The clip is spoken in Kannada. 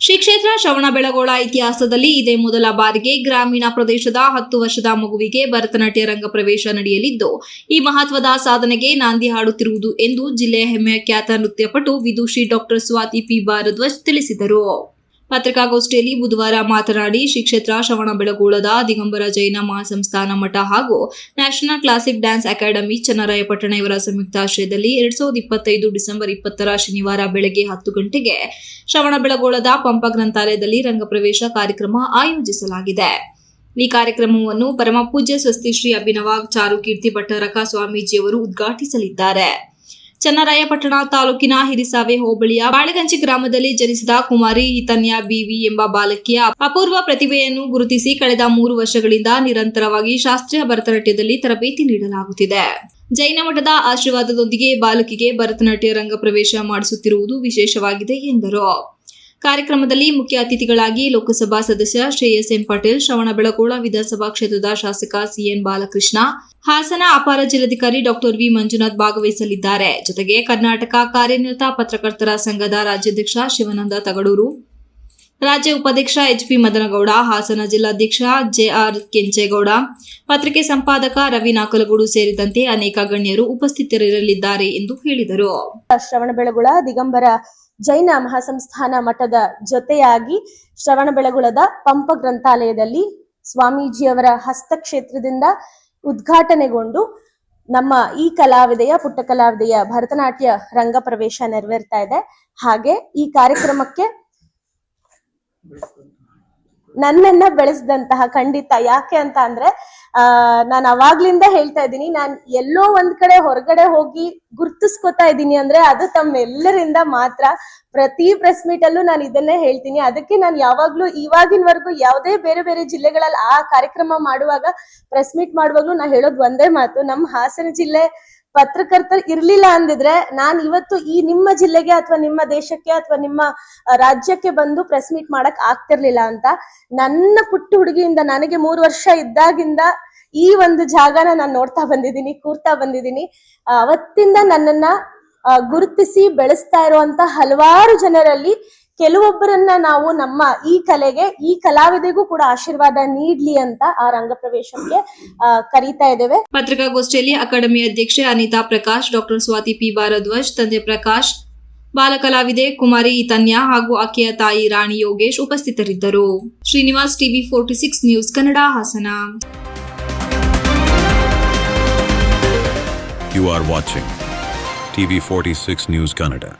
ಶ್ರೀ ಕ್ಷೇತ್ರ ಶ್ರವಣಬೆಳಗೊಳ ಇತಿಹಾಸದಲ್ಲಿ ಇದೇ ಮೊದಲ ಬಾರಿಗೆ ಗ್ರಾಮೀಣ ಪ್ರದೇಶದ 10 ವರ್ಷದ ಮಗುವಿಗೆ ಭರತನಾಟ್ಯ ರಂಗ ಪ್ರವೇಶ ನಡೆಯಲಿದ್ದು, ಈ ಮಹತ್ವದ ಸಾಧನೆಗೆ ನಾಂದಿ ಹಾಡುತ್ತಿರುವುದು ಎಂದು ಜಿಲ್ಲೆಯ ಹೆಮ್ಮೆಯ ಖ್ಯಾತ ನೃತ್ಯಪಟು ವಿದುಷಿ ಡಾಕ್ಟರ್ ಸ್ವಾತಿ ಪಿ ಭಾರದ್ವಾಜ್ ತಿಳಿಸಿದರು. ಪತ್ರಿಕಾಗೋಷ್ಠಿಯಲ್ಲಿ ಬುಧವಾರ ಮಾತನಾಡಿ, ಶ್ರೀ ಕ್ಷೇತ್ರ ಶ್ರವಣಬೆಳಗೊಳದ ದಿಗಂಬರ ಜೈನ ಮಹಾಸಂಸ್ಥಾನ ಮಠ ಹಾಗೂ national classic dance academy Channarayapatna ಇವರ ಸಂಯುಕ್ತಾಶ್ರಯದಲ್ಲಿ 2025 ಡಿಸೆಂಬರ್ 20 ಶನಿವಾರ ಬೆಳಗ್ಗೆ 10 ಗಂಟೆಗೆ ಶ್ರವಣಬೆಳಗೊಳದ ಪಂಪ ಗ್ರಂಥಾಲಯದಲ್ಲಿ ರಂಗಪ್ರವೇಶ ಕಾರ್ಯಕ್ರಮ ಆಯೋಜಿಸಲಾಗಿದೆ. ಈ ಕಾರ್ಯಕ್ರಮವನ್ನು ಪರಮ ಪೂಜ್ಯ ಸ್ವಸ್ತಿ ಶ್ರೀ ಅಭಿನವ ಚಾರುಕೀರ್ತಿ ಭಟ್ಟಾರಕ ಸ್ವಾಮೀಜಿಯವರು ಉದ್ಘಾಟಿಸಲಿದ್ದಾರೆ. ಚನ್ನರಾಯಪಟ್ಟಣ ತಾಲೂಕಿನ ಹಿರಿಸಾವೆ ಹೋಬಳಿಯ ಬಾಳೆಗಂಚಿ ಗ್ರಾಮದಲ್ಲಿ ಜನಿಸಿದ ಕುಮಾರಿ ಹಿತನ್ಯ ಬಿವಿ ಎಂಬ ಬಾಲಕಿಯ ಅಪೂರ್ವ ಪ್ರತಿಭೆಯನ್ನು ಗುರುತಿಸಿ ಕಳೆದ 3 ವರ್ಷಗಳಿಂದ ನಿರಂತರವಾಗಿ ಶಾಸ್ತ್ರೀಯ ಭರತನಾಟ್ಯದಲ್ಲಿ ತರಬೇತಿ ನೀಡಲಾಗುತ್ತಿದೆ. ಜೈನ ಮಠದ ಆಶೀರ್ವಾದದೊಂದಿಗೆ ಬಾಲಕಿಗೆ ಭರತನಾಟ್ಯ ರಂಗ ಪ್ರವೇಶ ಮಾಡಿಸುತ್ತಿರುವುದು ವಿಶೇಷವಾಗಿದೆ ಎಂದರು. ಕಾರ್ಯಕ್ರಮದಲ್ಲಿ ಮುಖ್ಯ ಅತಿಥಿಗಳಾಗಿ ಲೋಕಸಭಾ ಸದಸ್ಯ ಶ್ರೇಯಸ್ ಎಂ ಪಟೇಲ್, ಶ್ರವಣಬೆಳಗೊಳ ವಿಧಾನಸಭಾ ಕ್ಷೇತ್ರದ ಶಾಸಕ ಸಿಎನ್ ಬಾಲಕೃಷ್ಣ, ಹಾಸನ ಅಪರ ಜಿಲ್ಲಾಧಿಕಾರಿ ಡಾಕ್ಟರ್ ವಿ ಮಂಜುನಾಥ್ ಭಾಗವಹಿಸಲಿದ್ದಾರೆ. ಜೊತೆಗೆ ಕರ್ನಾಟಕ ಕಾರ್ಯನಿರತ ಪತ್ರಕರ್ತರ ಸಂಘದ ರಾಜ್ಯಾಧ್ಯಕ್ಷ ಶಿವಾನಂದ ತಗಡೂರು, ರಾಜ್ಯ ಉಪಾಧ್ಯಕ್ಷ ಎಚ್ಪಿ ಮದನಗೌಡ, ಹಾಸನ ಜಿಲ್ಲಾಧ್ಯಕ್ಷ ಜೆಆರ್ ಕೆಂಚೇಗೌಡ, ಪತ್ರಿಕೆ ಸಂಪಾದಕ ರವಿ ನಾಕಲಗೂಡು ಸೇರಿದಂತೆ ಅನೇಕ ಗಣ್ಯರು ಉಪಸ್ಥಿತರಿರಲಿದ್ದಾರೆ ಎಂದು ಹೇಳಿದರು. ಶ್ರವಣಬೆಳಗೊಳ ದಿಗಂಬರ ಜೈನ ಮಹಾಸಂಸ್ಥಾನ ಮಠದ ಜೊತೆಯಾಗಿ ಶ್ರವಣಬೆಳಗೊಳದ ಪಂಪ ಗ್ರಂಥಾಲಯದಲ್ಲಿ ಸ್ವಾಮೀಜಿಯವರ ಹಸ್ತಕ್ಷೇತ್ರದಿಂದ ಉದ್ಘಾಟನೆಗೊಂಡು ನಮ್ಮ ಈ ಪುಟ್ಟ ಕಲಾವಿದೆಯ ಭರತನಾಟ್ಯ ರಂಗ ಪ್ರವೇಶ ನೆರವೇರ್ತಾ ಇದೆ. ಹಾಗೆ ಈ ಕಾರ್ಯಕ್ರಮಕ್ಕೆ ನನ್ನನ್ನ ಬೆಳೆಸಿದಂತಹ, ಖಂಡಿತ ಯಾಕೆ ಅಂತ ಅಂದ್ರೆ ನಾನು ಅವಾಗ್ಲಿಂದ ಹೇಳ್ತಾ ಇದ್ದೀನಿ, ನಾನು ಎಲ್ಲೋ ಒಂದ್ ಕಡೆ ಹೊರಗಡೆ ಹೋಗಿ ಗುರ್ತಿಸ್ಕೊತಾ ಇದ್ದೀನಿ ಅಂದ್ರೆ ಅದು ತಮ್ಮೆಲ್ಲರಿಂದ ಮಾತ್ರ. ಪ್ರತಿ ಪ್ರೆಸ್ ಮೀಟ್ ಅಲ್ಲೂ ನಾನು ಇದನ್ನೇ ಹೇಳ್ತೀನಿ. ಅದಕ್ಕೆ ನಾನು ಯಾವಾಗ್ಲೂ ಇವಾಗಿನವರೆಗೂ ಯಾವುದೇ ಬೇರೆ ಬೇರೆ ಜಿಲ್ಲೆಗಳಲ್ಲಿ ಆ ಕಾರ್ಯಕ್ರಮ ಮಾಡುವಾಗ, ಪ್ರೆಸ್ ಮೀಟ್ ಮಾಡುವಾಗ್ಲೂ ನಾ ಹೇಳೋದು ಒಂದೇ ಮಾತು, ನಮ್ಮ ಹಾಸನ ಜಿಲ್ಲೆ ಪತ್ರಕರ್ತರು ಇರ್ಲಿಲ್ಲ ಅಂದಿದ್ರೆ ನಾನು ಇವತ್ತು ಈ ನಿಮ್ಮ ಜಿಲ್ಲೆಗೆ ಅಥವಾ ನಿಮ್ಮ ದೇಶಕ್ಕೆ ಅಥವಾ ನಿಮ್ಮ ರಾಜ್ಯಕ್ಕೆ ಬಂದು ಪ್ರೆಸ್ ಮೀಟ್ ಮಾಡಕ್ ಆಗ್ತಿರ್ಲಿಲ್ಲ ಅಂತ. ನನ್ನ ಪುಟ್ಟ ಹುಡುಗಿಯಿಂದ ನನಗೆ 3 ವರ್ಷ ಇದ್ದಾಗಿಂದ ಈ ಒಂದು ಜಾಗನ ನಾನು ನೋಡ್ತಾ ಬಂದಿದ್ದೀನಿ, ಕೂರ್ತಾ ಬಂದಿದ್ದೀನಿ. ಅವತ್ತಿಂದ ನನ್ನನ್ನ ಗುರುತಿಸಿ ಬೆಳೆಸ್ತಾ ಇರುವಂತ ಹಲವಾರು ಜನರಲ್ಲಿ ಕೆಲವೊಬ್ಬರನ್ನ ನಾವು ನಮ್ಮ ಈ ಕಲೆಗೆ, ಈ ಕಲಾವಿದೆಗೂ ಕೂಡ ಆಶೀರ್ವಾದ ನೀಡ್ಲಿ ಅಂತ ಆ ರಂಗ ಪ್ರವೇಶಕ್ಕೆ ಕರೀತಾ ಇದ್ದೇವೆ. ಪತ್ರಿಕಾಗೋಷ್ಠಿಯಲ್ಲಿ ಅಕಾಡೆಮಿ ಅಧ್ಯಕ್ಷೆ ಅನಿತಾ ಪ್ರಕಾಶ್, ಡಾಕ್ಟರ್ ಸ್ವಾತಿ ಪಿ ಭಾರದ್ವಾಜ್, ತಂದೆ ಪ್ರಕಾಶ್, ಬಾಲಕಲಾವಿದೆ ಕುಮಾರಿ ಹಿತನ್ಯ ಹಾಗೂ ಆಕೆಯ ತಾಯಿ ರಾಣಿ ಯೋಗೇಶ್ ಉಪಸ್ಥಿತರಿದ್ದರು. Srinivas, TV 46 news Kannada, Hassan. You are watching TV 46 News Kannada.